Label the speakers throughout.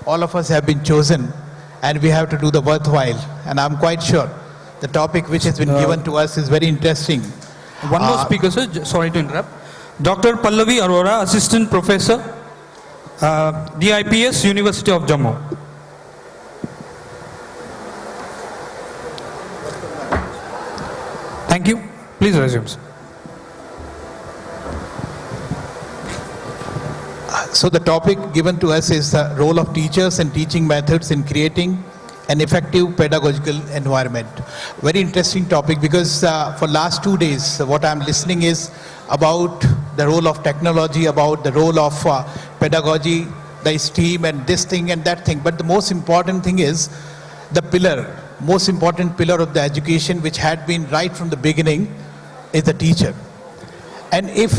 Speaker 1: all of us have been chosen and we have to do the worthwhile. And I'm quite sure the topic which has been given to us is very interesting.
Speaker 2: One more speaker, sir. Sorry to interrupt. Dr. Pallavi Arora, Assistant Professor, DIPS, University of Jammu. Thank you. Please resume, sir.
Speaker 1: So the topic given to us is the role of teachers and teaching methods in creating an effective pedagogical environment. Very interesting topic because for last 2 days what I'm listening is about the role of technology, about the role of pedagogy, the STEAM and this thing and that thing. But the most important thing is the most important pillar of the education which had been right from the beginning is the teacher. And if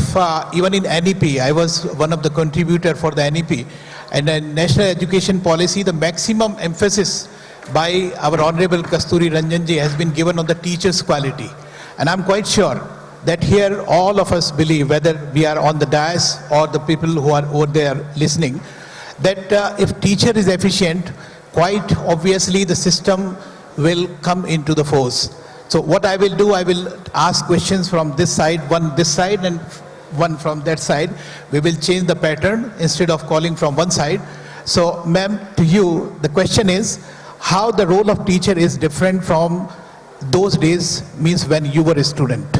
Speaker 1: even in NEP, I was one of the contributor for the NEP, and in National Education Policy, the maximum emphasis by our Honorable Kasturi Ranjanji has been given on the teacher's quality. And I'm quite sure that here all of us believe, whether we are on the dais or the people who are over there listening, that if teacher is efficient, quite obviously the system will come into the force. So what I will do, I will ask questions from this side, one this side and one from that side. We will change the pattern instead of calling from one side. So ma'am, to you, the question is how the role of teacher is different from those days, means when you were a student.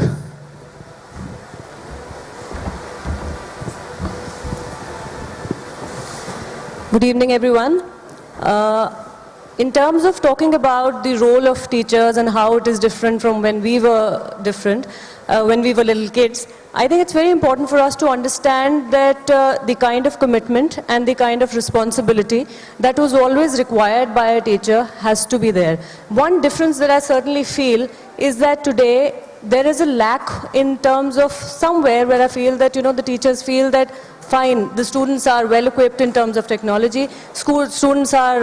Speaker 3: Good evening, everyone. In terms of talking about the role of teachers and how it is different from when we were little kids, I think it's very important for us to understand that the kind of commitment and the kind of responsibility that was always required by a teacher has to be there. One difference that I certainly feel is that today there is a lack in terms of somewhere where I feel that, the teachers feel that fine, the students are well equipped in terms of technology. Students are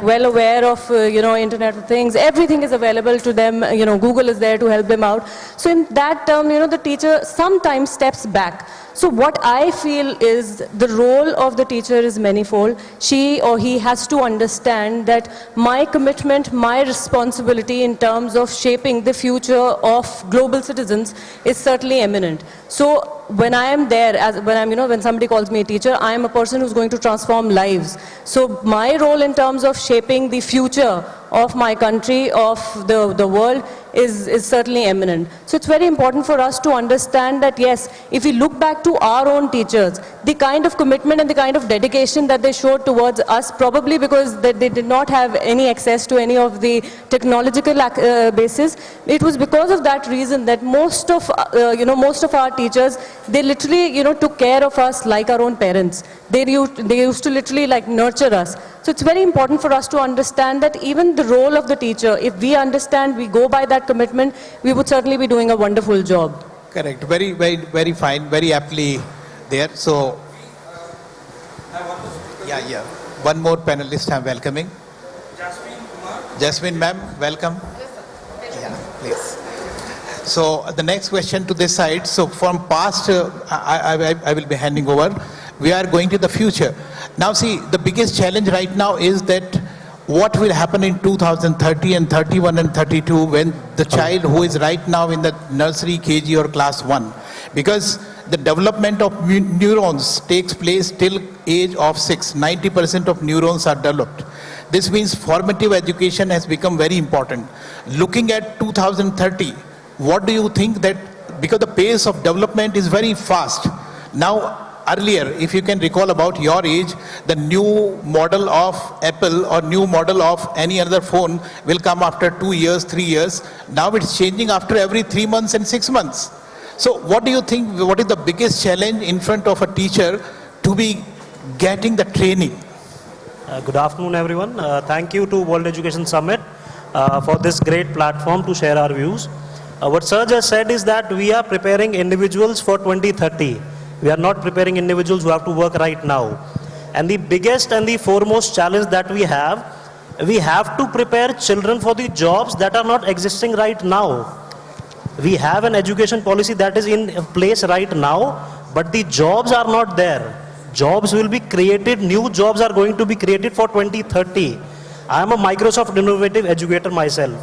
Speaker 3: well aware of Internet of Things. Everything is available to them. Google is there to help them out. So in that term, the teacher sometimes steps back. So what I feel is the role of the teacher is manifold. She or he has to understand that my commitment, my responsibility in terms of shaping the future of global citizens is certainly eminent. So when I am there, when somebody calls me a teacher, I am a person who's going to transform lives. So my role in terms of shaping the future of my country, of the world, is certainly eminent. So it's very important for us to understand that yes, if we look back to our own teachers, the kind of commitment and the kind of dedication that they showed towards us, probably because they did not have any access to any of the technological basis, it was because of that reason that most of our teachers, they literally took care of us like our own parents. They used to literally nurture us. So it's very important for us to understand that even the role of the teacher, if we understand, we go by that commitment, we would certainly be doing a wonderful job.
Speaker 1: Correct. Very, very, very fine. Very aptly there. So, yeah. One more panelist I'm welcoming. Jasmine ma'am, welcome. Yeah, please. So the next question to this side. So from past, I will be handing over. We are going to the future. Now see, the biggest challenge right now is that what will happen in 2030 and 31 and 32 when the child who is right now in the nursery, KG or class 1, because the development of neurons takes place till age of 6. 90% of neurons are developed. This means formative education has become very important. Looking at 2030, what do you think that, because the pace of development is very fast. Now, earlier, if you can recall about your age, the new model of Apple or new model of any other phone will come after 2 years, 3 years. Now it's changing after every 3 months and 6 months. So what do you think, what is the biggest challenge in front of a teacher to be getting the training?
Speaker 4: Good afternoon, everyone. Thank you to World Education Summit for this great platform to share our views. What Sir just said is that we are preparing individuals for 2030. We are not preparing individuals who have to work right now. And the biggest and the foremost challenge that we have to prepare children for the jobs that are not existing right now. We have an education policy that is in place right now, but the jobs are not there. Jobs will be created, new jobs are going to be created for 2030. I am a Microsoft innovative educator myself.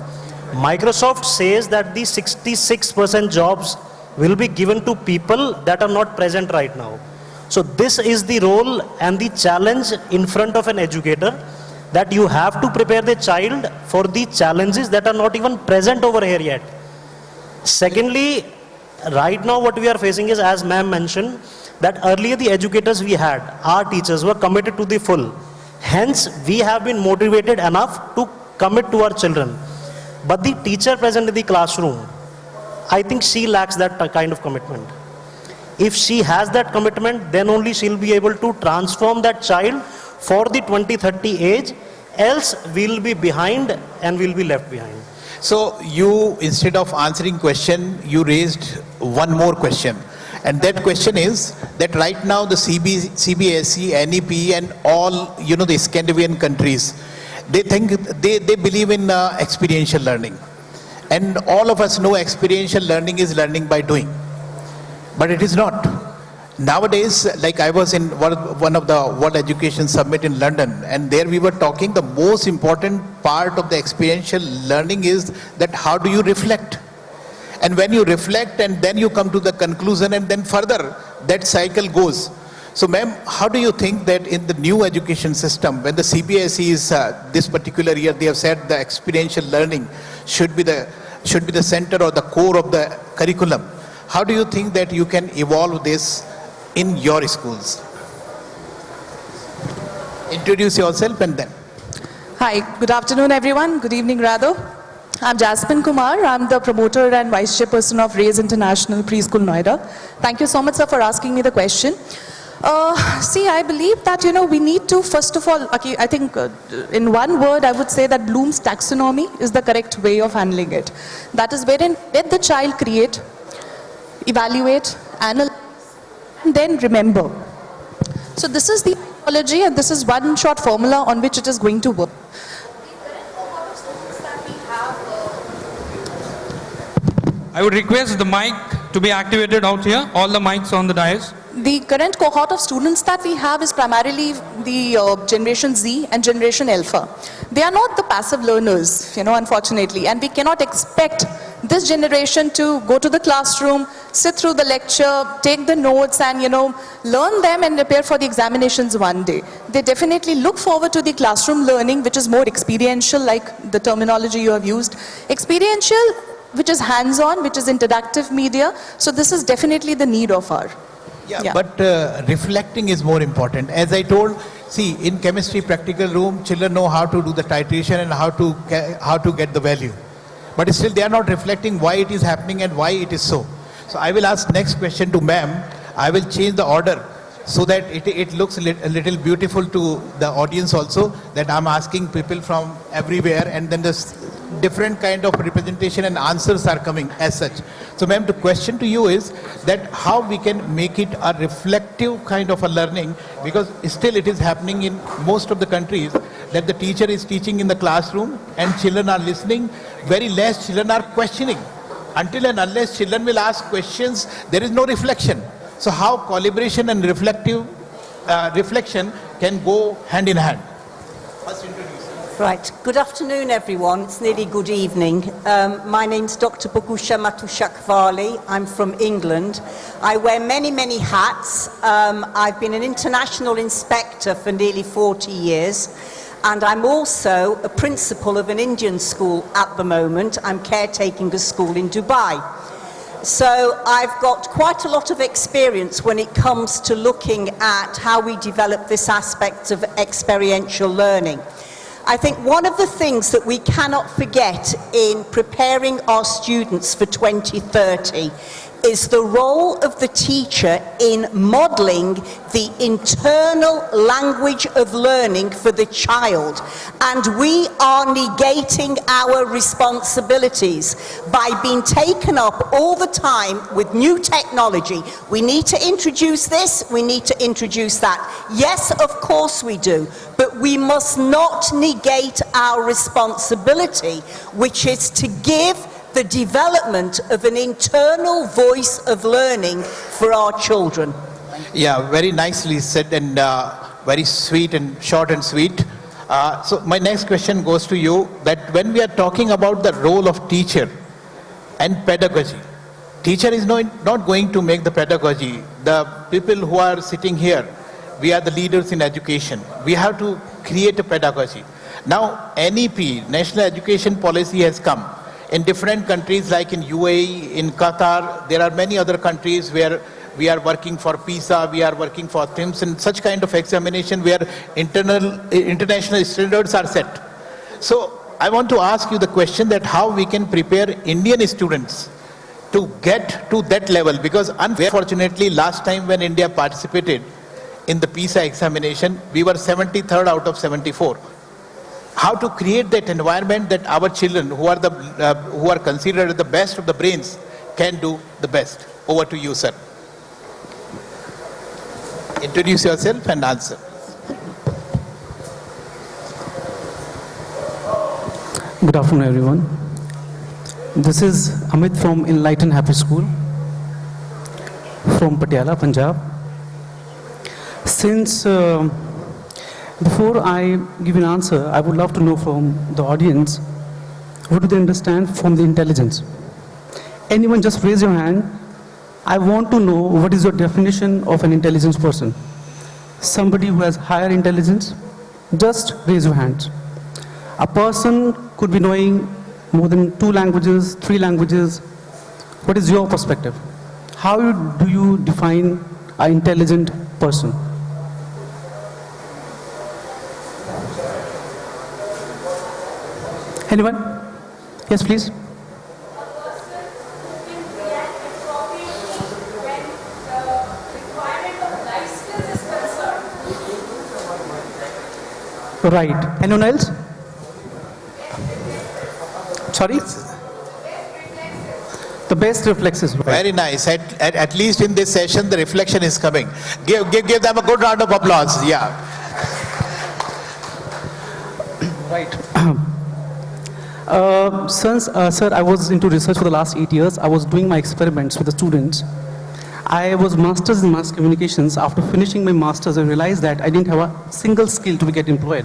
Speaker 4: Microsoft says that the 66% jobs will be given to people that are not present right now. So this is the role and the challenge in front of an educator, that you have to prepare the child for the challenges that are not even present over here yet. Secondly, right now what we are facing is, as ma'am mentioned, that earlier the educators we had, our teachers were committed to the full. Hence, we have been motivated enough to commit to our children. But the teacher present in the classroom, I think she lacks that kind of commitment. If she has that commitment, then only she'll be able to transform that child for the 2030 age, else we'll be behind and we'll be left behind.
Speaker 1: So you, instead of answering question, you raised one more question. And that question is that right now the CBSE, NEP and all, the Scandinavian countries, they think, they believe in experiential learning. And all of us know experiential learning is learning by doing. But it is not. Nowadays, like I was in one of the World Education Summit in London, and there we were talking, the most important part of the experiential learning is that how do you reflect? And when you reflect and then you come to the conclusion and then further that cycle goes. So ma'am, how do you think that in the new education system, when the CBSE is this particular year, they have said the experiential learning should be the center or the core of the curriculum. How do you think that you can evolve this in your schools? Introduce yourself and then.
Speaker 5: Hi, good afternoon everyone, good evening rather. I'm Jasmine Kumar, I'm the promoter and vice chairperson of Raise International Preschool Noida. Thank you so much sir for asking me the question. I believe that we need to first of all, okay, I think in one word I would say that Bloom's taxonomy is the correct way of handling it. That is wherein let the child create, evaluate, analyze, and then remember. So this is the methodology and this is one short formula on which it is going to work.
Speaker 2: I would request the mic to be activated out here, all the mics on the dais.
Speaker 5: The current cohort of students that we have is primarily the Generation Z and Generation Alpha. They are not the passive learners, unfortunately, and we cannot expect this generation to go to the classroom, sit through the lecture, take the notes and, learn them and prepare for the examinations one day. They definitely look forward to the classroom learning, which is more experiential, like the terminology you have used. Experiential, which is hands-on, which is interactive media. So this is definitely the need of our.
Speaker 1: Yeah. But reflecting is more important. As I told, see, in chemistry practical room, children know how to do the titration and how to get the value. But still they are not reflecting why it is happening and why it is so. So I will ask next question to ma'am. I will change the order so that it looks a little beautiful to the audience also, that I'm asking people from everywhere and then this different kind of representation and answers are coming as such. So ma'am, the question to you is that how we can make it a reflective kind of a learning, because still it is happening in most of the countries that the teacher is teaching in the classroom and children are listening. Very less children are questioning. Until and unless children will ask questions, there is no reflection. So how collaboration and reflection can go hand in hand? First introduce.
Speaker 6: Right. Good afternoon, everyone. It's nearly good evening. My name's Dr. Chuck Farley. I'm from England. I wear many, many hats. I've been an international inspector for nearly 40 years. And I'm also a principal of an Indian school at the moment. I'm caretaking a school in Dubai. So I've got quite a lot of experience when it comes to looking at how we develop this aspect of experiential learning. I think one of the things that we cannot forget in preparing our students for 2030 is the role of the teacher in modelling the internal language of learning for the child. And we are negating our responsibilities by being taken up all the time with new technology. We need to introduce this, we need to introduce that. Yes, of course we do, but we must not negate our responsibility, which is to give the development of an internal voice of learning for our children.
Speaker 1: Yeah, very nicely said and very sweet and short and sweet. So my next question goes to you, that when we are talking about the role of teacher and pedagogy, teacher is not going to make the pedagogy. The people who are sitting here, we are the leaders in education. We have to create a pedagogy. Now NEP, National Education Policy, has come. In different countries like in UAE, in Qatar, there are many other countries where we are working for PISA, we are working for TIMSS, and such kind of examination where international standards are set. So I want to ask you the question that how we can prepare Indian students to get to that level, because unfortunately last time when India participated in the PISA examination, we were 73rd out of 74. How to create that environment that our children who are considered the best of the brains can do the best. Over to you, sir. Introduce yourself and answer.
Speaker 7: Good afternoon, everyone. This is Amit from Enlighten Happy School from Patiala, Punjab. Since before I give an answer, I would love to know from the audience, what do they understand from the intelligence? Anyone, just raise your hand. I want to know what is your definition of an intelligent person. Somebody who has higher intelligence, just raise your hand. A person could be knowing more than 2 languages, 3 languages. What is your perspective? How do you define an intelligent person? Anyone? Yes, please. Right. Anyone else? Sorry? The best reflexes. Right.
Speaker 1: Very nice. At least in this session, the reflection is coming. Give them a good round of applause. Yeah.
Speaker 7: Right. Sir, I was into research for the last 8 years. I was doing my experiments with the students. I was master's in mass communications. After finishing my master's, I realized that I didn't have a single skill to get employed.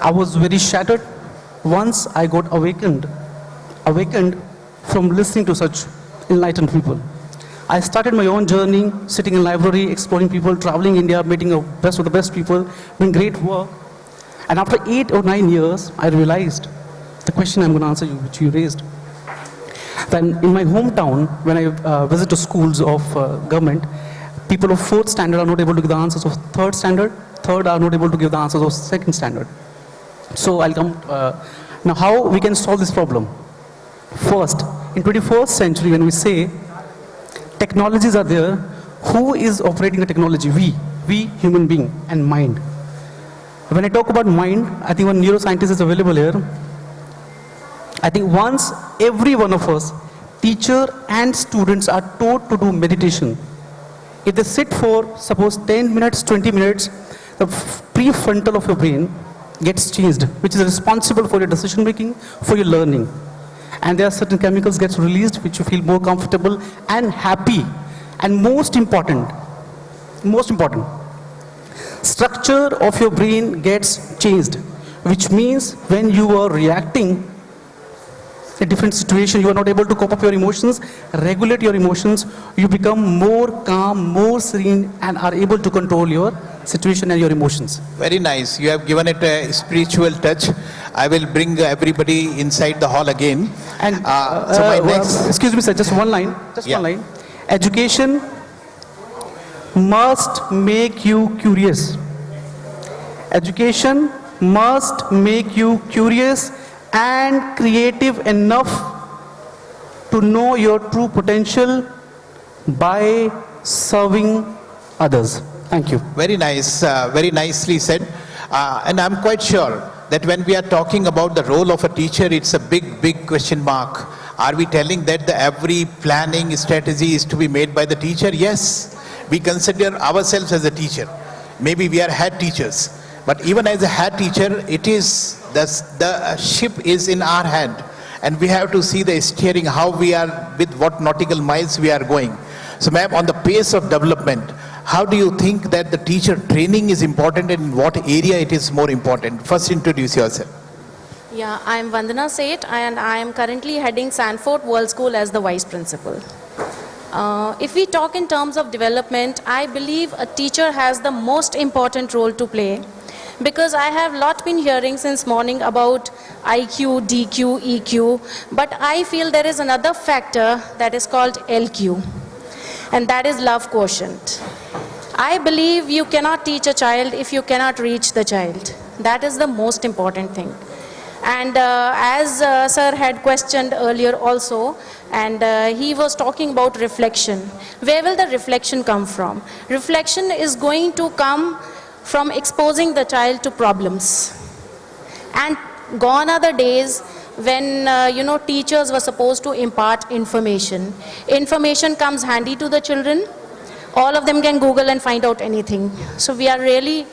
Speaker 7: I was very shattered. Once I got awakened from listening to such enlightened people. I started my own journey, sitting in library, exploring people, traveling India, meeting the best of the best people, doing great work. And after 8 or 9 years, I realized the question I'm going to answer you, which you raised. Then in my hometown, when I visit to schools of government, people of 4th standard are not able to give the answers of 3rd standard, 3rd are not able to give the answers of 2nd standard. So I'll come, now how we can solve this problem? First, in 21st century, when we say technologies are there, who is operating the technology? We human being, and mind. When I talk about mind, I think one neuroscientist is available here. I think once every one of us, teacher and students, are taught to do meditation. If they sit for, suppose, 10 minutes, 20 minutes, the prefrontal of your brain gets changed, which is responsible for your decision making, for your learning. And there are certain chemicals gets released which you feel more comfortable and happy. And most important, structure of your brain gets changed, which means when you are reacting a different situation, you are not able to cope up your emotions, regulate your emotions, you become more calm, more serene, and are able to control your situation and your emotions.
Speaker 1: Very nice. You have given it a spiritual touch. I will bring everybody inside the hall again.
Speaker 7: And
Speaker 1: so my next...
Speaker 7: excuse me, sir, just one line. One line. Education must make you curious. Education must make you curious and creative enough to know your true potential by serving others. Thank you.
Speaker 1: Very nice, very nicely said. And I'm quite sure that when we are talking about the role of a teacher, it's a big question mark. Are we telling that every planning strategy is to be made by the teacher? Yes, we consider ourselves as a teacher. Maybe we are head teachers. But even as a head teacher, it is the ship is in our hand, and we have to see the steering, how we are, with what nautical miles we are going. So ma'am, on the pace of development, how do you think that the teacher training is important and in what area it is more important? First introduce yourself.
Speaker 8: Yeah, I'm Vandana Seth and I am currently heading Sanford World School as the Vice Principal. If we talk in terms of development, I believe a teacher has the most important role to play because I have lot been hearing since morning about IQ, DQ, EQ, but I feel there is another factor that is called LQ, and that is love quotient. I believe you cannot teach a child if you cannot reach the child. That is the most important thing. And as sir had questioned earlier also, and he was talking about reflection. Where will the reflection come from? Reflection is going to come from exposing the child to problems. And gone are the days when teachers were supposed to impart information. Information comes handy to the children. All of them can Google and find out anything. So we are really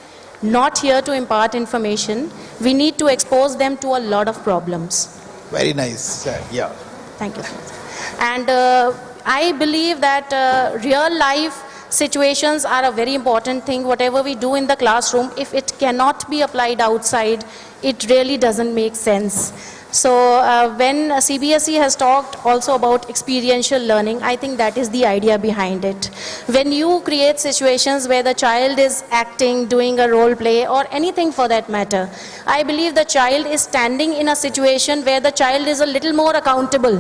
Speaker 8: not here to impart information. We need to expose them to a lot of problems.
Speaker 1: Very nice. Yeah.
Speaker 8: Thank you. And I believe that real life situations are a very important thing. Whatever we do in the classroom, if it cannot be applied outside, it really doesn't make sense. So when CBSE has talked also about experiential learning, I think that is the idea behind it. When you create situations where the child is acting, doing a role play or anything for that matter, I believe the child is standing in a situation where the child is a little more accountable.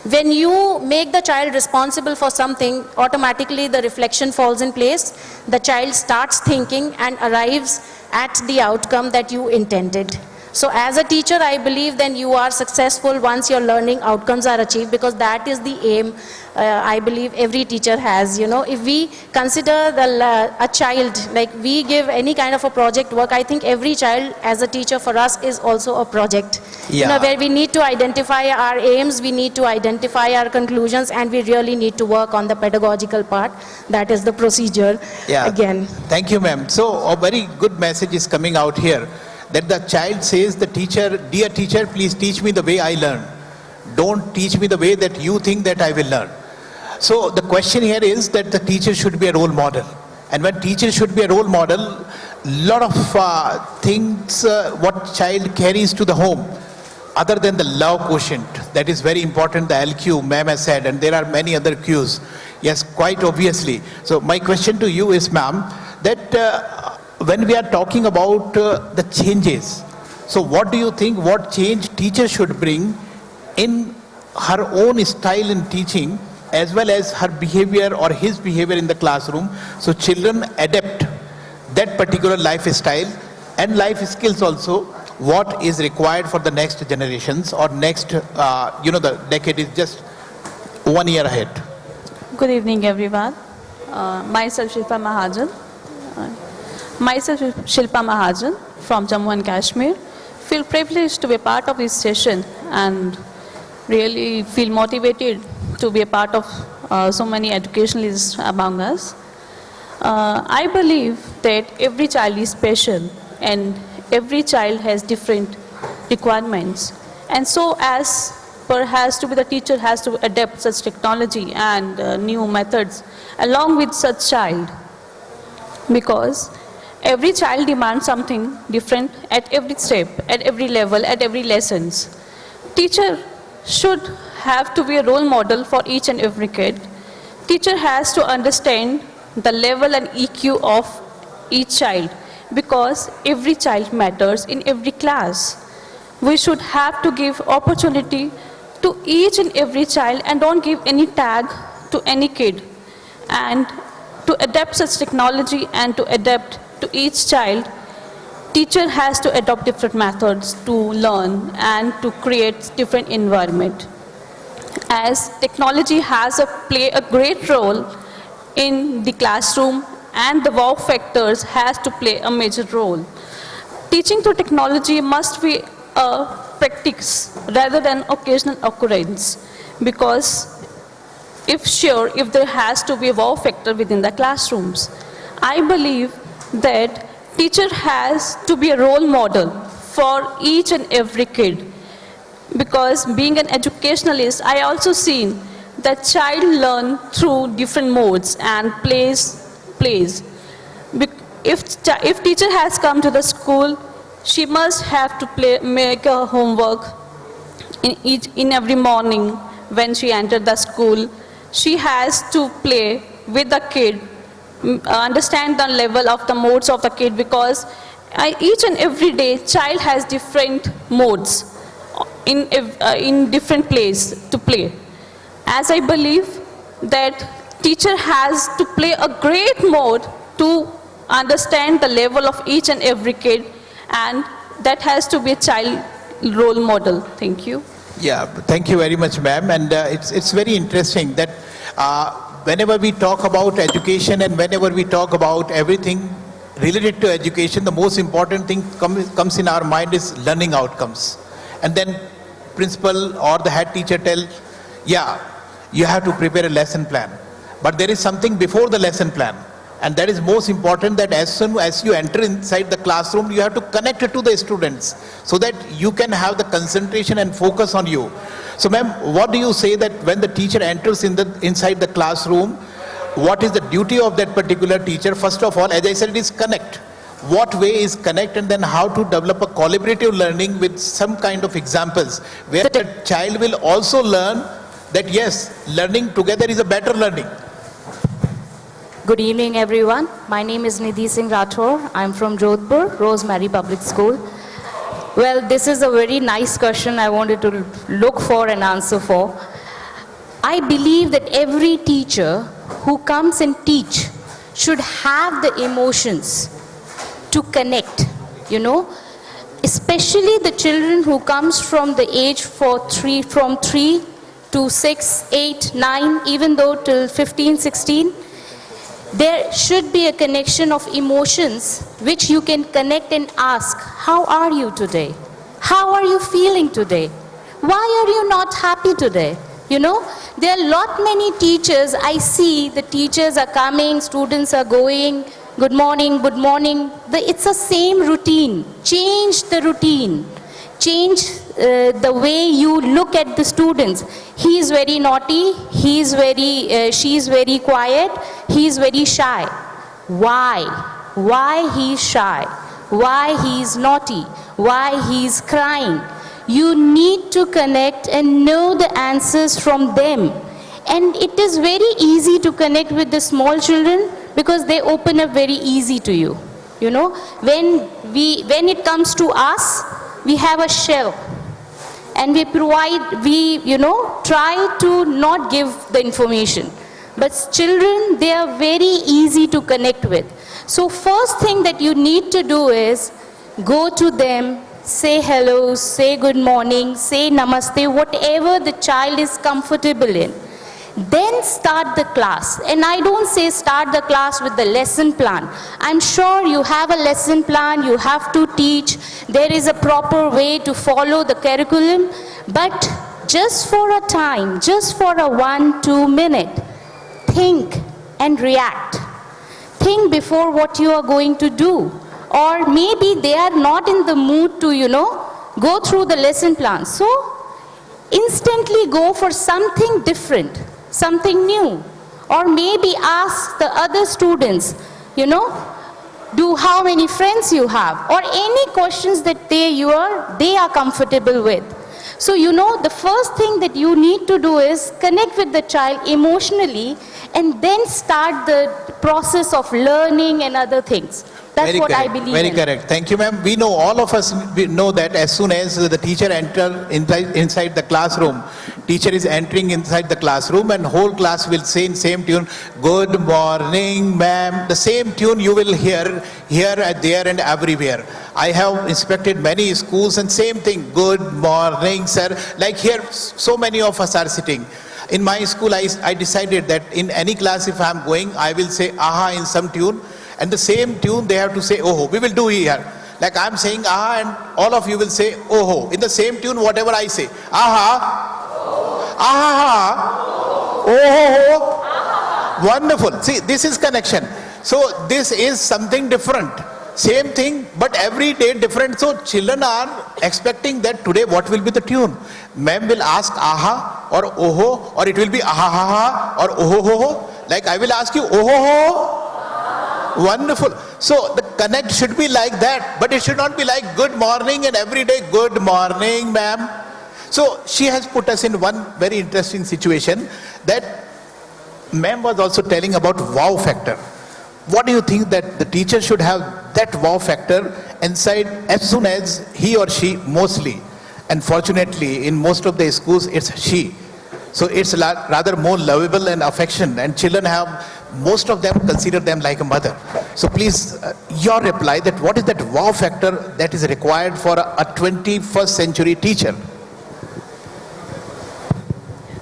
Speaker 8: When you make the child responsible for something, automatically the reflection falls in place. The child starts thinking and arrives at the outcome that you intended. So as a teacher, I believe then you are successful once your learning outcomes are achieved, because that is the aim I believe every teacher has. If we consider a child, like we give any kind of a project work, I think every child as a teacher for us is also a project.
Speaker 1: Yeah.
Speaker 8: Where we need to identify our aims, we need to identify our conclusions, and we really need to work on the pedagogical part. That is the procedure again.
Speaker 1: Thank you, ma'am. So a very good message is coming out here, that the child says, the teacher, dear teacher, please teach me the way I learn. Don't teach me the way that you think that I will learn. So the question here is that the teacher should be a role model. And when teacher should be a role model, lot of things what child carries to the home, other than the love quotient, that is very important, the LQ, ma'am has said, and there are many other Qs. Yes, quite obviously. So my question to you is, ma'am, that when we are talking about the changes, so what do you think, what change teacher should bring in her own style in teaching, as well as her behavior or his behavior in the classroom, so children adapt that particular lifestyle and life skills also, what is required for the next generations or next, the decade is just 1 year ahead.
Speaker 9: Good evening, everyone. Myself Shilpa Mahajan from Jammu and Kashmir. Feel privileged to be a part of this session and really feel motivated to be a part of so many educationalists among us. I believe that every child is special and every child has different requirements. And so as perhaps to be the teacher has to adapt such technology and new methods along with such child, because every child demands something different at every step, at every level, at every lessons. Teacher should have to be a role model for each and every kid. Teacher has to understand the level and EQ of each child, because every child matters in every class. We should have to give opportunity to each and every child and don't give any tag to any kid. And to adapt such technology and to adapt to each child, teacher has to adopt different methods to learn and to create different environment. As technology has play a great role in the classroom, and the wow factors has to play a major role. Teaching through technology must be a practice rather than occasional occurrence, because if there has to be a wow factor within the classrooms, I believe that teacher has to be a role model for each and every kid. Because being an educationalist, I also seen the child learn through different modes and plays. If teacher has come to the school, she must have to make her homework in every morning when she entered the school. She has to play with the kid, understand the level of the modes of the kid, because each and every day child has different modes in different place to play. As I believe that teacher has to play a great mode to understand the level of each and every kid, and that has to be a child role model. Thank you.
Speaker 1: Yeah, thank you very much, ma'am. And it's very interesting that whenever we talk about education and whenever we talk about everything related to education, the most important thing comes in our mind is learning outcomes. And then principal or the head teacher tell, yeah, you have to prepare a lesson plan. But there is something before the lesson plan. And that is most important, that as soon as you enter inside the classroom, you have to connect it to the students so that you can have the concentration and focus on you. So ma'am, what do you say that when the teacher enters inside the classroom, what is the duty of that particular teacher? First of all, as I said, it is connect. What way is connect, and then how to develop a collaborative learning with some kind of examples where the child will also learn that yes, learning together is a better learning.
Speaker 10: Good evening, everyone. My name is Nidhi Singh Rathore. I'm from Jodhpur, Rosemary Public School. Well, this is a very nice question I wanted to look for an answer for. I believe that every teacher who comes and teach should have the emotions to connect, especially the children who comes from the age from 3 to 6, 8, 9, even though till 15, 16. There should be a connection of emotions which you can connect and ask, how are you today? How are you feeling today? Why are you not happy today? There are many teachers, I see the teachers are coming, students are going, good morning, good morning. It's the same routine. Change the routine. Change the way you look at the students. He is very naughty, she is very quiet, he is very shy. Why? Why he is shy? Why he is naughty? Why he is crying? You need to connect and know the answers from them. And it is very easy to connect with the small children because they open up very easy to you. When it comes to us, we have a shell. And we try to not give the information. But children, they are very easy to connect with. So first thing that you need to do is go to them, say hello, say good morning, say namaste, whatever the child is comfortable in. Then start the class. And I don't say start the class with the lesson plan. I'm sure you have a lesson plan, you have to teach, there is a proper way to follow the curriculum, but just for a time, just for a 1-2 minute, think and react. Think before what you are going to do. Or maybe they are not in the mood to, go through the lesson plan. So, instantly go for something different, something new. Or maybe ask the other students, do how many friends you have, or any questions that they are comfortable with. So the first thing that you need to do is connect with the child emotionally and then start the process of learning and other things. That's
Speaker 1: Very
Speaker 10: what
Speaker 1: correct.
Speaker 10: I believe
Speaker 1: Very
Speaker 10: in.
Speaker 1: correct. Thank you, ma'am. We know, all of us know that as soon as the teacher enters inside the classroom, teacher is entering inside the classroom and whole class will say in same tune, good morning, ma'am. The same tune you will hear here, there and everywhere. I have inspected many schools and same thing, good morning, sir. Like here, so many of us are sitting. In my school, I decided that in any class if I am going, I will say aha in some tune. And the same tune they have to say oh. We will do here. Like I am saying aha and all of you will say oh. In the same tune whatever I say. Aha. Aha. Oh. Wonderful. See, this is connection. So this is something different. same thing, but every day different. So children are expecting that today what will be the tune. Ma'am will ask aha or oho, or it will be aha ha ha or oho ho ho. Like I will ask you oho ho. Wonderful. So the connect should be like that, but it should not be like good morning and every day good morning, ma'am. So she has put us in one very interesting situation that ma'am was also telling about wow factor. What do you think that the teacher should have that wow factor inside as soon as he or she mostly, and fortunately in most of the schools it's she. So it's rather more lovable and affection, and children have, most of them consider them like a mother. So please, your reply that what is that wow factor that is required for a 21st century teacher?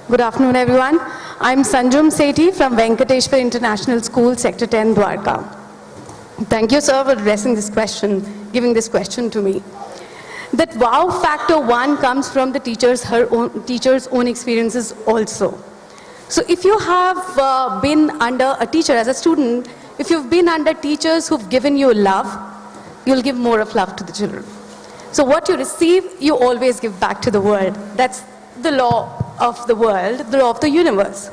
Speaker 3: Good afternoon, everyone. I'm Sanjum Sethi from Venkateshwar International School, Sector 10, Dwarka. Thank you, sir, for addressing this question, giving this question to me. That wow factor one comes from the teacher's own experiences also. So if you have been under a teacher as a student, if you've been under teachers who've given you love, you'll give more of love to the children. So what you receive, you always give back to the world. That's the law of the world, the law of the universe.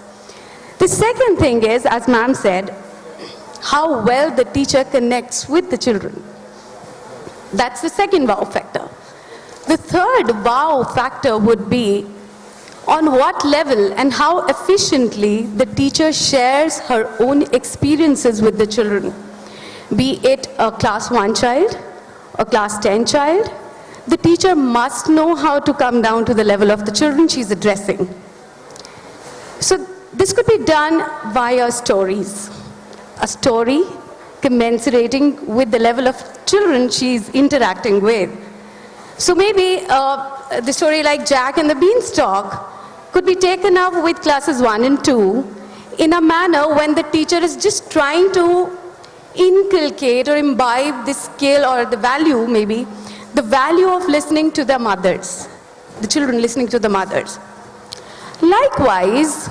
Speaker 3: The second thing is, as ma'am said, how well the teacher connects with the children. That's the second wow factor. The third wow factor would be on what level and how efficiently the teacher shares her own experiences with the children. Be it a class 1 child, a class 10 child, the teacher must know how to come down to the level of the children she's addressing. So this could be done via stories. A story commensurating with the level of children she's interacting with. So maybe the story like Jack and the Beanstalk could be taken up with classes 1 and 2 in a manner when the teacher is just trying to inculcate or imbibe the skill or the value, maybe, the value of listening to their mothers, the children listening to the mothers. Likewise,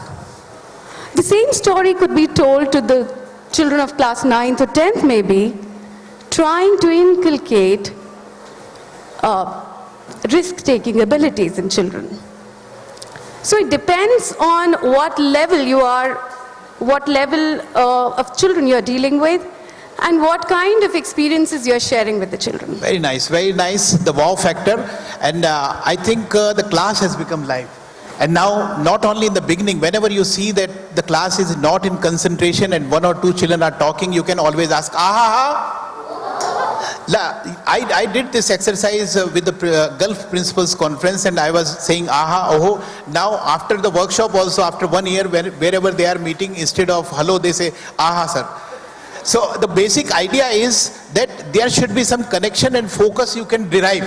Speaker 3: the same story could be told to the children of class 9th or 10th maybe, trying to inculcate risk-taking abilities in children. So it depends on what level you are, what level of children you are dealing with, and what kind of experiences you are sharing with the children.
Speaker 1: Very nice, the wow factor. And I think the class has become live. And now, not only in the beginning, whenever you see that the class is not in concentration and 1 or 2 children are talking, you can always ask, aha, I did this exercise with the Gulf Principals Conference, and I was saying aha, oh. Now after the workshop also, after 1 year, wherever they are meeting, instead of hello, they say aha, sir. So the basic idea is that there should be some connection and focus you can derive.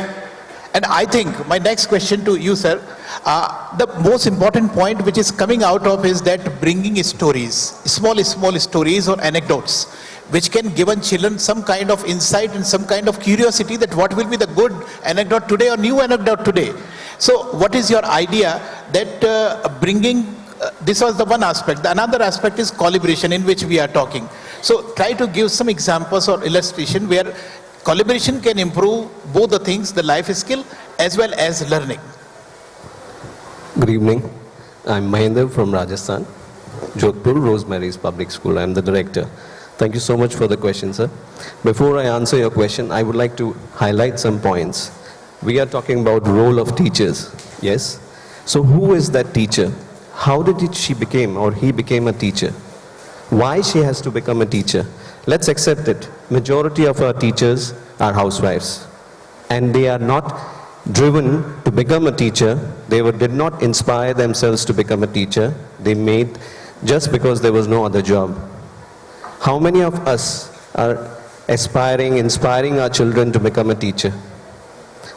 Speaker 1: And I think my next question to you, sir, the most important point which is coming out of is that bringing stories, small stories or anecdotes, which can give children some kind of insight and some kind of curiosity that what will be the good anecdote today or new anecdote today. So what is your idea that bringing, this was the one aspect. The another aspect is collaboration, in which we are talking. So try to give some examples or illustration where collaboration can improve both the things, the life skill as well as learning.
Speaker 11: Good evening. I'm Mahendra from Rajasthan, Jodhpur, Rosemary's Public School. I'm the director. Thank you so much for the question, sir. Before I answer your question, I would like to highlight some points. We are talking about role of teachers, yes? So who is that teacher? How did she become or he became a teacher? Why she has to become a teacher? Let's accept it. Majority of our teachers are housewives, and they are not driven to become a teacher. They did not inspire themselves to become a teacher. They made just because there was no other job. How many of us are inspiring our children to become a teacher?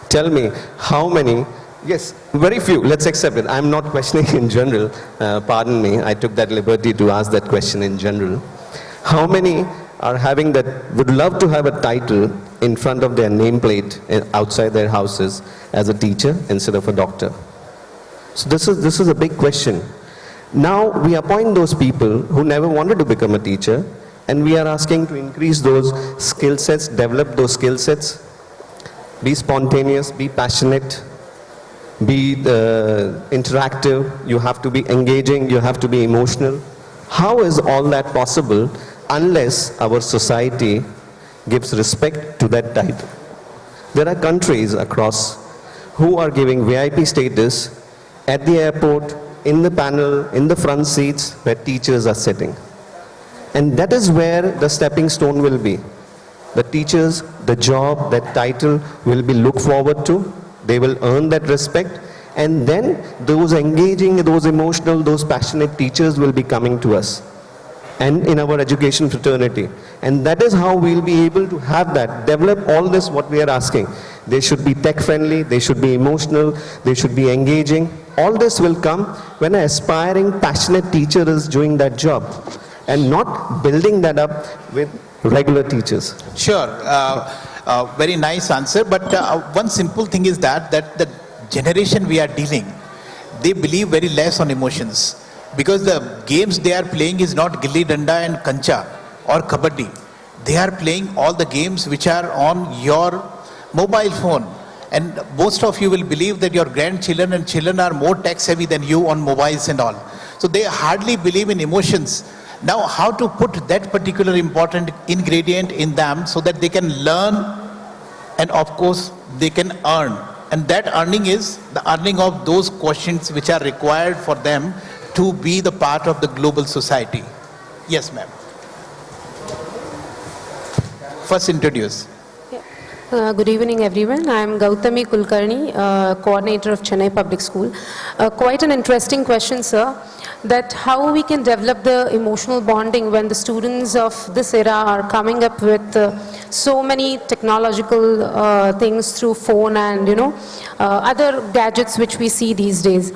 Speaker 11: Tell me, how many? Yes, very few. Let's accept it. I'm not questioning in general. Pardon me, I took that liberty to ask that question in general. How many are having that, would love to have a title in front of their nameplate outside their houses as a teacher instead of a doctor? So this is a big question. Now we appoint those people who never wanted to become a teacher, And we are asking to increase those skill sets, develop those skill sets, be spontaneous, be passionate, be interactive, you have to be engaging, you have to be emotional. How is all that possible unless our society gives respect to that title? There are countries across who are giving VIP status at the airport, in the panel, in the front seats where teachers are sitting. And that is where the stepping stone will be. The teachers, the job, that title will be looked forward to. They will earn that respect. And then those engaging, those emotional, those passionate teachers will be coming to us and in our education fraternity. And that is how we'll be able to have that, develop all this what we are asking. They should be tech friendly, they should be emotional, they should be engaging. All this will come when an aspiring, passionate teacher is doing that job and not building that up with regular teachers.
Speaker 1: Sure, very nice answer, but one simple thing is that the generation we are dealing, they believe very less on emotions. Because the games they are playing is not gilli danda and kancha or kabaddi. They are playing all the games which are on your mobile phone. And most of you will believe that your grandchildren and children are more tech savvy than you on mobiles and all. So they hardly believe in emotions. Now how to put that particular important ingredient in them so that they can learn and of course they can earn. And that earning is the earning of those questions which are required for them to be the part of the global society. Yes, ma'am. First introduce.
Speaker 12: Good evening, everyone. I am Gautama Kulkarni, coordinator of Chennai Public School. Quite an interesting question, sir, that how we can develop the emotional bonding when the students of this era are coming up with so many technological things through phone and, other gadgets which we see these days.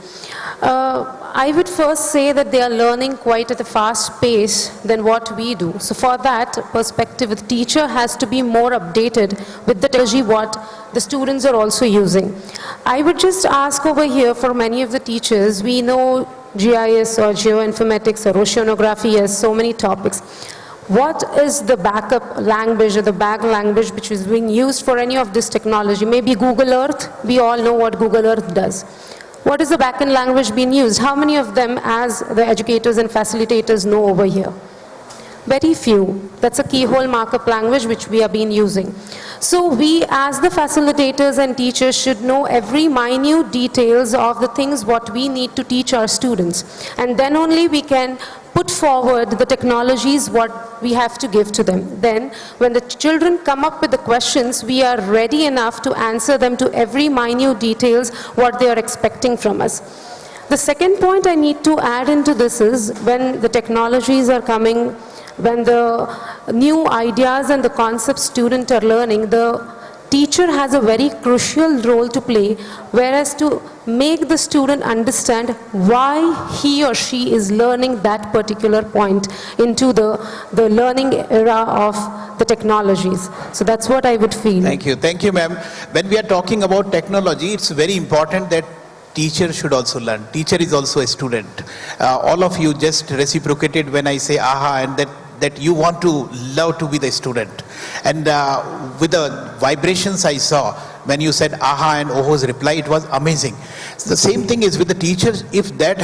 Speaker 12: I would first say that they are learning quite at a fast pace than what we do. So for that perspective, the teacher has to be more updated with the technology what the students are also using. I would just ask over here for many of the teachers, we know GIS or geoinformatics or oceanography as so many topics. What is the backup language or the back language which is being used for any of this technology? Maybe Google Earth, we all know what Google Earth does. What is the backend language being used? How many of them as the educators and facilitators know over here? Very few. That's a keyhole markup language which we have been using. So we as the facilitators and teachers should know every minute details of the things what we need to teach our students. And then only we can put forward the technologies what we have to give to them. Then when the children come up with the questions, we are ready enough to answer them to every minute details what they are expecting from us. The second point I need to add into this is when the technologies are coming, when the new ideas and the concepts students are learning, the teacher has a very crucial role to play, whereas to make the student understand why he or she is learning that particular point into the learning era of the technologies. So that's what I would feel.
Speaker 1: Thank you, ma'am. When we are talking about technology, it's very important that teacher should also learn. Teacher is also a student. All of you just reciprocated when I say aha, and that you want to love to be the student. And with the vibrations I saw when you said aha and Oho's reply, it was amazing. So the same thing is with the teachers. If that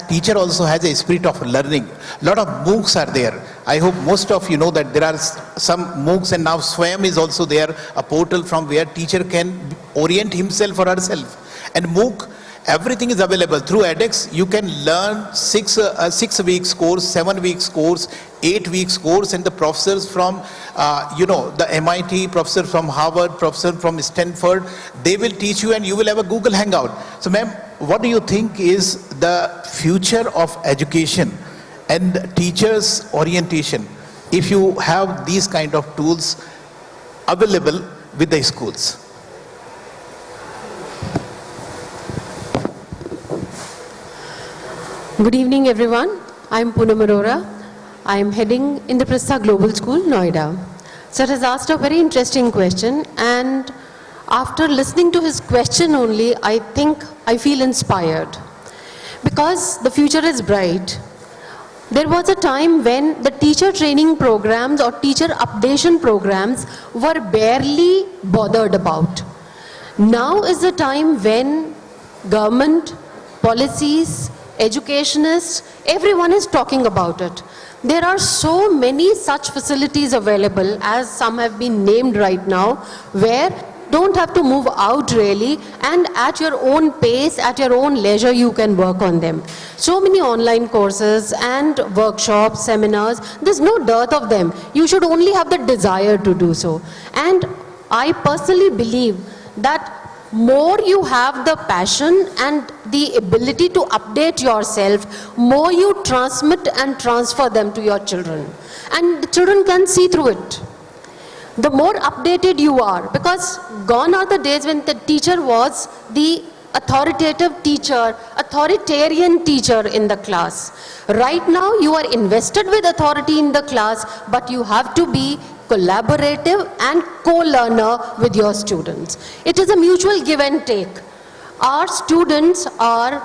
Speaker 1: teacher also has a spirit of learning, a lot of MOOCs are there. I hope most of you know that there are some MOOCs, and now Swayam is also there, a portal from where teacher can orient himself or herself. And MOOC, everything is available through edX. You can learn 6 weeks course, 7 weeks course, 8 weeks course, and the professors from the MIT, professor from Harvard, professor from Stanford, they will teach you and you will have a Google Hangout. So ma'am, what do you think is the future of education and teachers orientation if you have these kind of tools available with the schools?
Speaker 12: Good evening, everyone. I'm Poonam Arora. I am heading Indraprastha Global School, Noida. Sir has asked a very interesting question, and after listening to his question only, I think I feel inspired. Because the future is bright. There was a time when the teacher training programs or teacher updation programs were barely bothered about. Now is the time when government, policies, educationists, everyone is talking about it. There are so many such facilities available, as some have been named right now, where don't have to move out really, and at your own pace, at your own leisure, you can work on them. So many online courses and workshops, seminars, there's no dearth of them. You should only have the desire to do so. And I personally believe that more you have the passion and the ability to update yourself, more you transmit and transfer them to your children. And the children can see through it. The more updated you are, because gone are the days when the teacher was the authoritative teacher, authoritarian teacher in the class. Right now you are invested with authority in the class, but you have to be collaborative and co-learner with your students. It is a mutual give and take. Our students are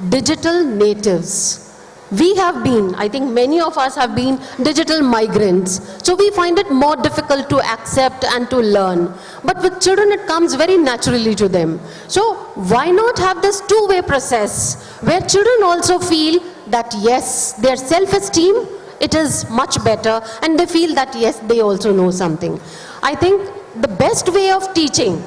Speaker 12: digital natives. We have been, I think many of us have been digital migrants. So we find it more difficult to accept and to learn. But with children it comes very naturally to them. So why not have this two-way process where children also feel that yes, their self-esteem, it is much better, and they feel that yes, they also know something. I think the best way of teaching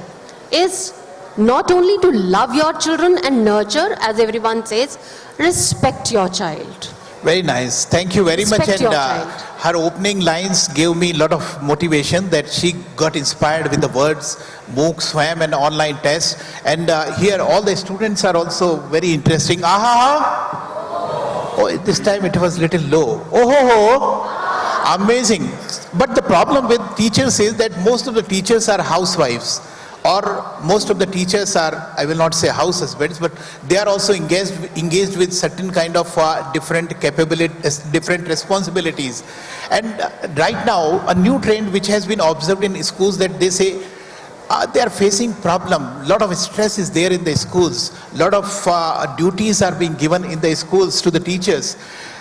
Speaker 12: is not only to love your children and nurture, as everyone says, respect your child.
Speaker 1: Very nice. Thank you very much.
Speaker 12: Respect
Speaker 1: And
Speaker 12: your child.
Speaker 1: her opening lines gave me a lot of motivation that she got inspired with the words MOOC, SWAM and online tests. And here all the students are also very interesting. Aha! Oh, this time it was little low. Oh ho ho! Amazing. But the problem with teachers is that most of the teachers are housewives. Or most of the teachers are, I will not say house husbands, but they are also engaged with certain kind of different capabilities, different responsibilities. And right now, a new trend which has been observed in schools, that they say they are facing problem. Lot of stress is there in the schools. Lot of duties are being given in the schools to the teachers.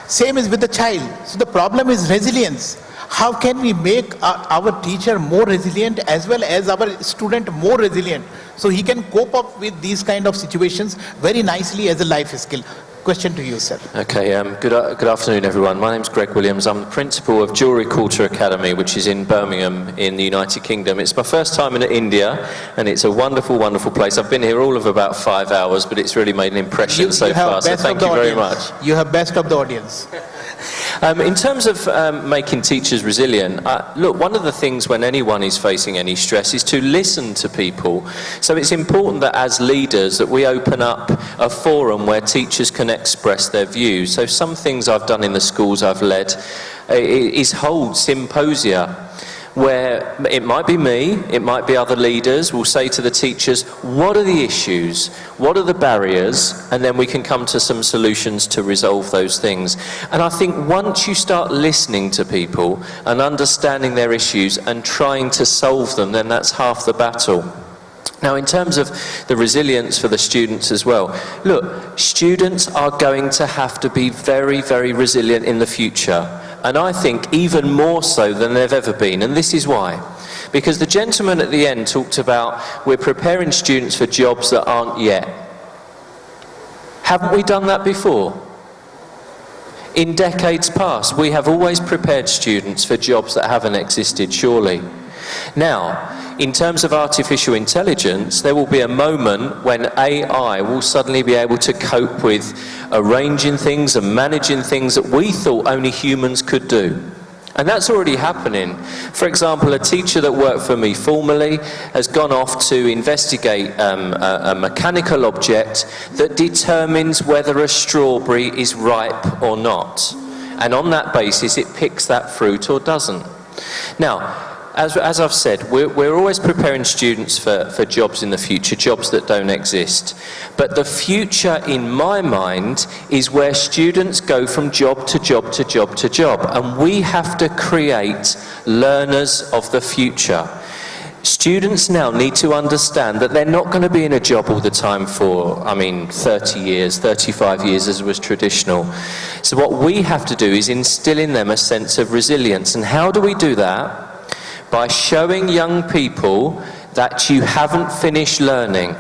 Speaker 1: Same is with the child. So the problem is resilience. How can we make our teacher more resilient as well as our student more resilient, so he can cope up with these kind of situations very nicely as a life skill? Question to you, sir.
Speaker 13: Okay, good afternoon everyone. My name's Greg Williams. I'm the principal of Jewellery Culture Academy, which is in Birmingham in the United Kingdom. It's my first time in India, and it's a wonderful, wonderful place. I've been here all of about 5 hours, but it's really made an impression so far, so thank you very much.
Speaker 1: You have best of the audience.
Speaker 13: In terms of making teachers resilient, look, one of the things when anyone is facing any stress is to listen to people. So it's important that as leaders that we open up a forum where teachers can express their views. So some things I've done in the schools I've led is hold symposia, where it might be me, it might be other leaders, will say to the teachers, what are the issues, what are the barriers, and then we can come to some solutions to resolve those things. And I think once you start listening to people and understanding their issues and trying to solve them, then that's half the battle. Now, in terms of the resilience for the students as well, look, students are going to have to be very, very resilient in the future. And I think even more so than they've ever been. And this is why. Because the gentleman at the end talked about we're preparing students for jobs that aren't yet. Haven't we done that before? In decades past, we have always prepared students for jobs that haven't existed, surely. Now, in terms of artificial intelligence, there will be a moment when AI will suddenly be able to cope with arranging things and managing things that we thought only humans could do. And that's already happening. For example, a teacher that worked for me formerly has gone off to investigate a mechanical object that determines whether a strawberry is ripe or not. And on that basis, it picks that fruit or doesn't. Now, as I've said, we're always preparing students for jobs in the future, jobs that don't exist. But the future, in my mind, is where students go from job to job to job to job. And we have to create learners of the future. Students now need to understand that they're not going to be in a job all the time for, 30 years, 35 years as was traditional. So what we have to do is instill in them a sense of resilience. And how do we do that? By showing young people that you haven't finished learning.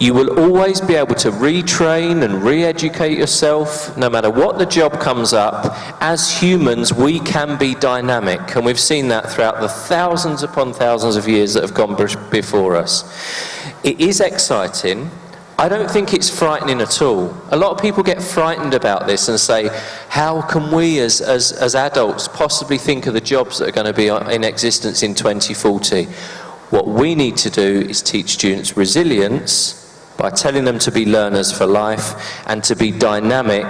Speaker 13: You will always be able to retrain and re-educate yourself, no matter what the job comes up. As humans, we can be dynamic, and we've seen that throughout the thousands upon thousands of years that have gone before us. It is exciting. I don't think it's frightening at all. A lot of people get frightened about this and say, how can we as adults possibly think of the jobs that are going to be in existence in 2040? What we need to do is teach students resilience by telling them to be learners for life and to be dynamic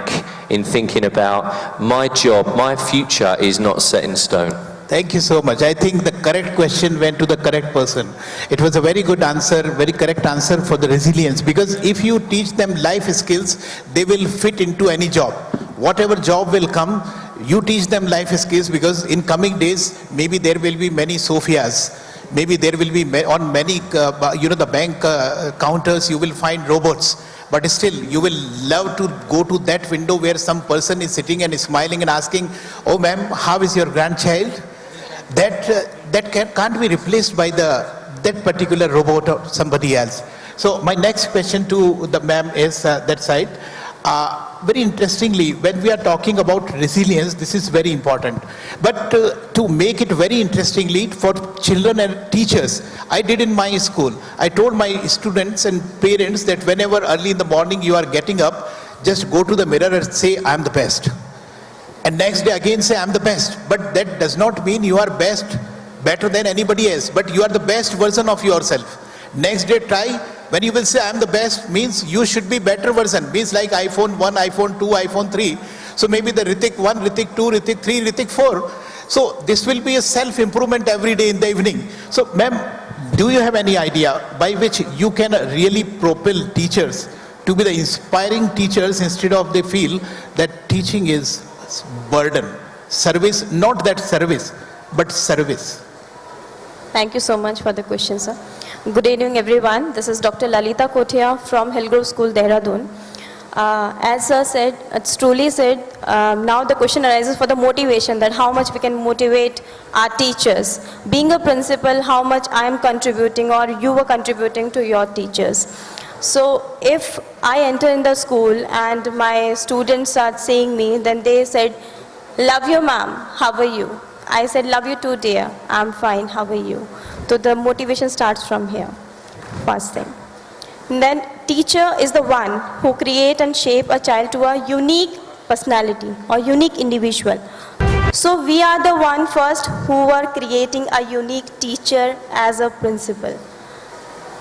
Speaker 13: in thinking about my job, my future is not set in stone.
Speaker 1: Thank you so much. I think the correct question went to the correct person. It was a very good answer, very correct answer for the resilience, because if you teach them life skills, they will fit into any job. Whatever job will come, you teach them life skills, because in coming days, maybe there will be many Sophias. Maybe there will be on many, the bank counters, you will find robots. But still, you will love to go to that window where some person is sitting and smiling and asking, oh ma'am, how is your grandchild? That can't be replaced by that particular robot or somebody else. So my next question to the ma'am is that side. Very interestingly, when we are talking about resilience, this is very important. But to make it very interestingly for children and teachers, I did in my school. I told my students and parents that whenever early in the morning you are getting up, just go to the mirror and say, I am the best. And next day again say, I am the best. But that does not mean you are better than anybody else, but you are the best version of yourself. Next day try. When you will say I am the best, means you should be better version, means like iPhone 1, iPhone 2, iPhone 3. So maybe the Ritik 1, Ritik 2, Ritik 3, Ritik 4. So this will be a self-improvement every day in the evening. So ma'am, do you have any idea by which you can really propel teachers to be the inspiring teachers instead of they feel that teaching is burden? Service, not that service, but service.
Speaker 14: Thank you so much for the question, sir. Good evening, everyone. This is Dr. Lalita Kothia from Hillgrove School, Dehradun. As sir said, it's truly said, now the question arises for the motivation, that how much we can motivate our teachers. Being a principal, how much I am contributing or you were contributing to your teachers. So if I enter in the school and my students are seeing me, then they said, love you ma'am, how are you? I said, love you too dear, I'm fine, how are you? So the motivation starts from here, first thing. And then teacher is the one who create and shape a child to a unique personality or unique individual. So we are the one first who are creating a unique teacher as a principal.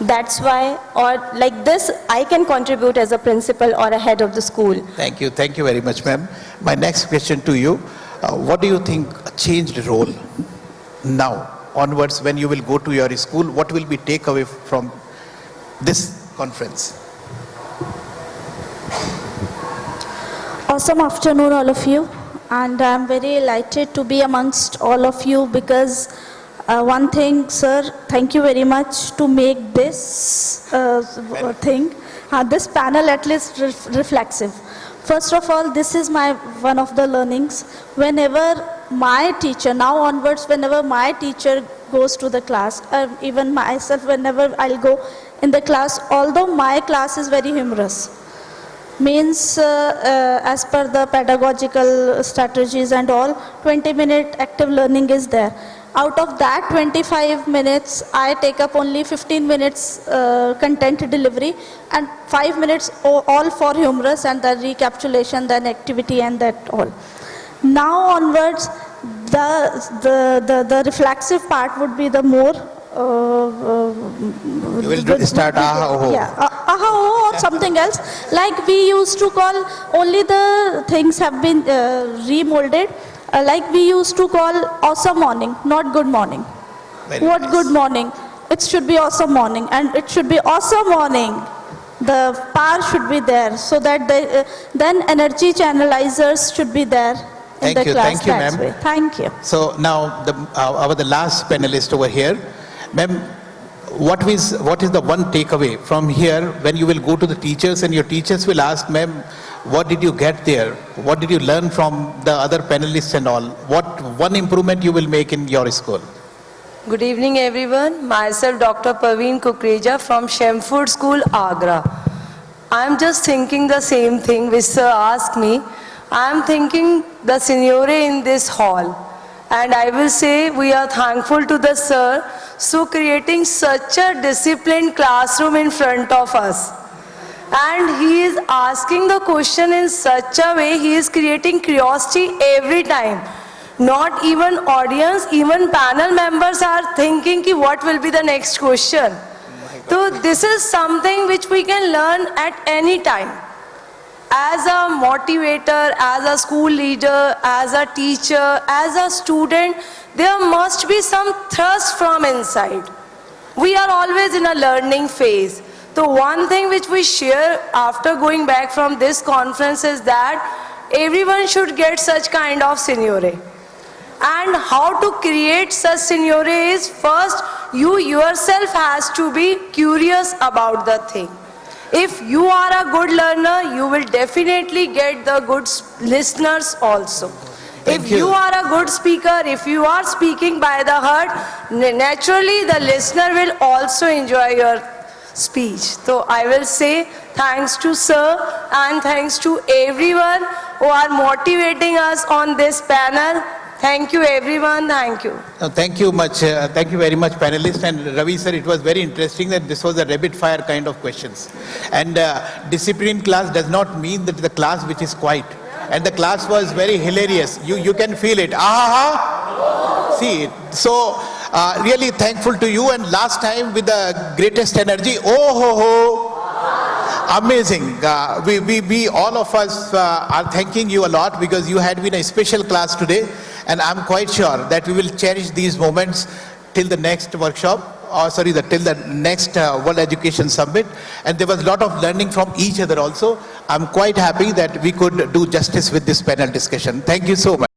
Speaker 14: That's why, or like this, I can contribute as a principal or a head of the school.
Speaker 1: Thank you very much ma'am. My next question to you, what do you think a changed role now onwards when you will go to your school? What will be takeaway from this conference?
Speaker 15: Awesome afternoon all of you, and I'm very delighted to be amongst all of you because one thing, sir, thank you very much to make this this panel at least reflexive. First of all, this is one of the learnings. Whenever my teacher, now onwards, whenever my teacher goes to the class, even myself, whenever I'll go in the class, although my class is very humorous, means as per the pedagogical strategies and all, 20-minute active learning is there. Out of that 25 minutes, I take up only 15 minutes content delivery and 5 minutes all for humorous and the recapitulation, then activity and that all. Now onwards, the reflexive part would be the more
Speaker 1: you will start aha,
Speaker 15: yeah, aha or something else. Like we used to call, only the things have been remolded. Like we used to call awesome morning, not good morning. What nice. Good morning? It should be awesome morning, and it should be awesome morning. The power should be there, so that then energy channelizers should be there in the class.
Speaker 1: Thank you, ma'am.
Speaker 15: Thank you.
Speaker 1: So now the last panelist over here. Ma'am, what is the one takeaway from here when you will go to the teachers and your teachers will ask, ma'am, what did you get there? What did you learn from the other panelists and all? What one improvement you will make in your school?
Speaker 16: Good evening everyone. Myself Dr. Parveen Kukreja from Shemford School, Agra. I am just thinking the same thing which sir asked me. I am thinking the seniore in this hall. And I will say we are thankful to the sir so creating such a disciplined classroom in front of us. And he is asking the question in such a way, he is creating curiosity every time. Not even audience, even panel members are thinking ki what will be the next question. So this is something which we can learn at any time. As a motivator, as a school leader, as a teacher, as a student, there must be some thirst from inside. We are always in a learning phase. The one thing which we share after going back from this conference is that everyone should get such kind of seniore. And how to create such seniore is first you yourself has to be curious about the thing. If you are a good learner, you will definitely get the good listeners also. If you are a good speaker, if you are speaking by the heart, naturally the listener will also enjoy your speech. So I will say thanks to sir and thanks to everyone who are motivating us on this panel. Thank you everyone, thank you.
Speaker 1: Thank you much. Thank you very much panelists, and Ravi sir, it was very interesting that this was a rapid fire kind of questions. And discipline class does not mean that the class which is quiet. And the class was very hilarious. You can feel it. See it. So really thankful to you, and last time with the greatest energy. Oh ho ho. Amazing. We all of us are thanking you a lot because you had been a special class today. And I'm quite sure that we will cherish these moments till the next workshop, or sorry, till the next World Education Summit. And there was a lot of learning from each other also. I'm quite happy that we could do justice with this panel discussion. Thank you so much.